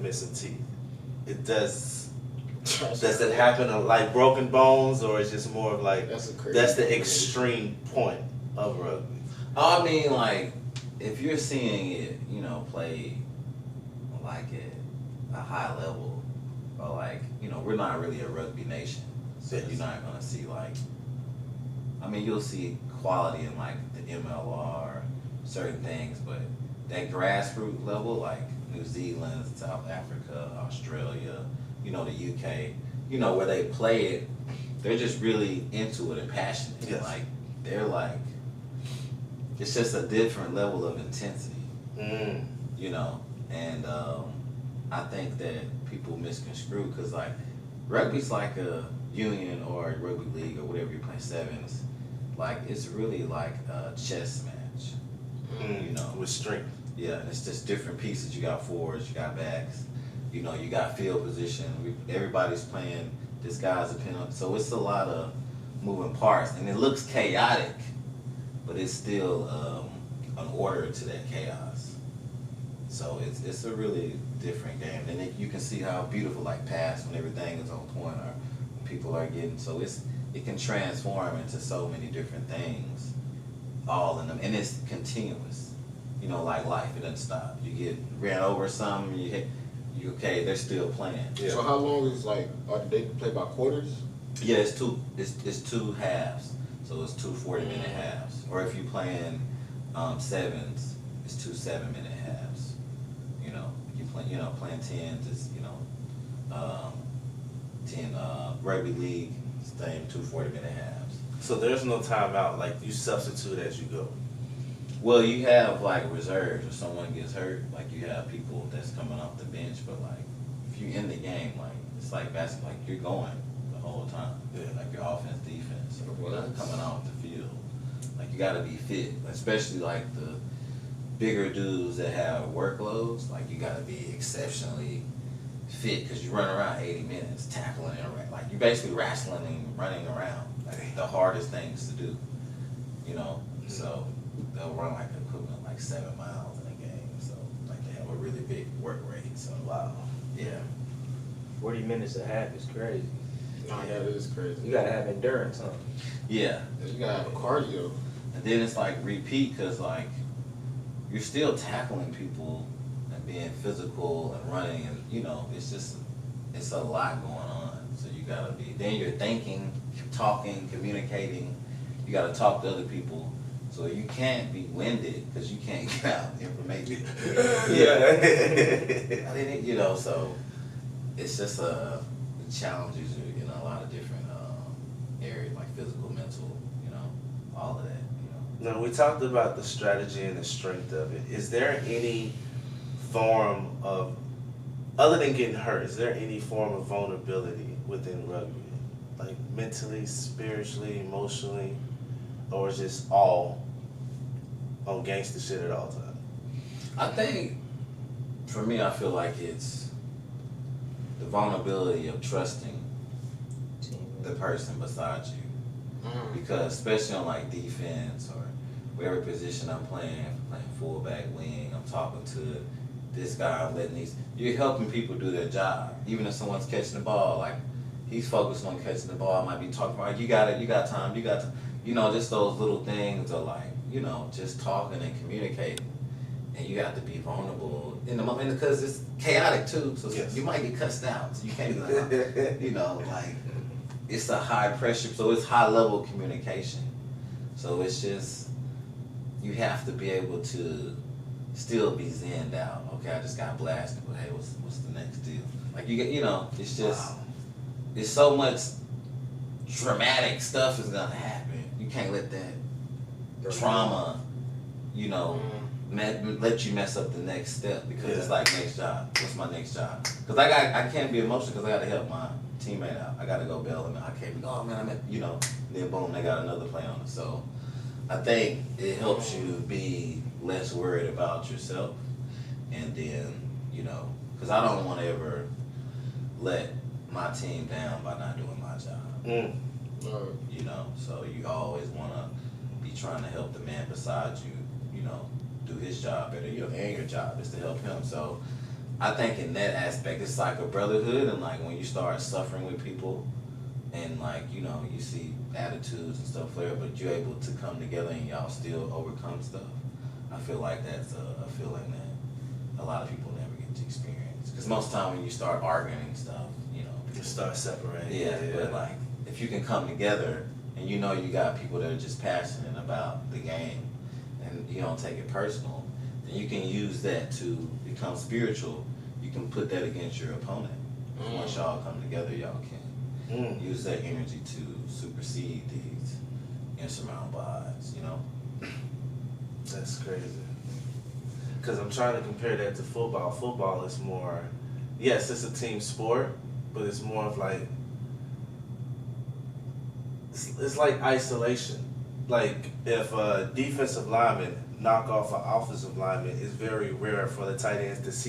missing teeth. It does it happen like broken bones, or it's just more of like that's the extreme point of rugby? I mean, like, if you're seeing it, you know, play like at a high level, or like, you know, we're not really a rugby nation, so you're not gonna see like, I mean, you'll see quality in like the MLR, certain things, but that grassroots level, like New Zealand, South Africa, Australia, you know, the UK, you know, where they play it, they're just really into it and passionate. Yes. Like, they're like, it's just a different level of intensity, you know, and I think that people misconstrue, because like rugby's like a union or a rugby league or whatever you're playing, sevens, like it's really like a chess match, you know, with strength. Yeah, and it's just different pieces. You got forwards, you got backs, you know, you got field position. Everybody's playing. This guy's a penalty, so it's a lot of moving parts, and it looks chaotic, but it's still an order to that chaos. So it's a really different game, and you can see how beautiful, like, pass when everything is on point, or when people are getting. So it can transform into so many different things, all in them, and it's continuous. You know, like life, it doesn't stop. You get ran over something, you okay, they're still playing. Yeah. So how long is like, they play by quarters? Yeah, it's two halves. So it's two 40-minute halves. Or if you're playing sevens, it's two 7-minute halves. You know, playing tens, it's, you know, 10 rugby league, same two 40-minute halves. So there's no timeout, like you substitute as you go. Well, you have like reserves. If someone gets hurt, like you have people that's coming off the bench. But like, if you're in the game, like it's like basketball, like you're going the whole time. Yeah. Like your offense, defense, or coming off the field. Like you got to be fit, especially like the bigger dudes that have workloads. Like you got to be exceptionally fit, because you run around 80 minutes tackling and like you're basically wrestling and running around. Like the hardest things to do. You know, so. They'll run like equivalent like 7 miles in a game, so like they have a really big work rate. So wow, yeah, 40 minutes a half is crazy. Nah, yeah, it is crazy. You gotta have endurance, huh? Yeah, you gotta have a cardio, and then it's like repeat, because like you're still tackling people and being physical and running, and you know it's a lot going on. So you gotta be. Then you're thinking, talking, communicating. You gotta talk to other people. So you can't be winded, because you can't get out information. Yeah. You know, so it's just the challenges are in a lot of different areas, like physical, mental, you know, all of that, you know. Now, we talked about the strategy and the strength of it. Is there any form of, other than getting hurt, is there any form of vulnerability within rugby? Like mentally, spiritually, emotionally? Or is just all on gangster shit at all times? I think, for me, I feel like it's the vulnerability of trusting the person beside you. Because especially on like defense or whatever position I'm playing fullback, wing, I'm talking to this guy, I'm letting you're helping people do their job. Even if someone's catching the ball, like he's focused on catching the ball, I might be talking about, you got it, you got time, you got time. You know, just those little things are like, you know, just talking and communicating. And you have to be vulnerable in the moment, because it's chaotic too. So yes. You might get cussed out. So you can't be like, you know, like, it's a high pressure. So it's high level communication. So it's just, you have to be able to still be zenned out. Okay, I just got blasted, but hey, what's the next deal? Like, you know, it's just, it's so much dramatic stuff is gonna happen. You can't let that trauma, you know, let you mess up the next step, because it's like, next job. What's my next job? Because I can't be emotional, because I got to help my teammate out. I got to go bail him out. I can't be, oh man, you know, then boom, they got another play on it. So I think it helps you be less worried about yourself, and then, you know, because I don't want to ever let my team down by not doing my job. You know, so you always want to be trying to help the man beside you, you know, do his job better. You know, and your job is to help him. So I think in that aspect, it's like a brotherhood, and like when you start suffering with people, and like you know you see attitudes and stuff flare, but you're able to come together and y'all still overcome stuff. I feel like that's a feeling that a lot of people never get to experience. Because most time when you start arguing and stuff, you know, You start separating. yeah, but like if you can come together and you know you got people that are just passionate about the game and you don't take it personal, then you can use that to become spiritual. You can put that against your opponent. Once y'all come together, y'all can use that energy to supersede these insurmountable odds, you know? That's crazy. Because I'm trying to compare that to football. Football is more, yes, it's a team sport, but it's more of like, it's like isolation. Like if a defensive lineman knock off an offensive lineman, it's very rare for the tight ends to see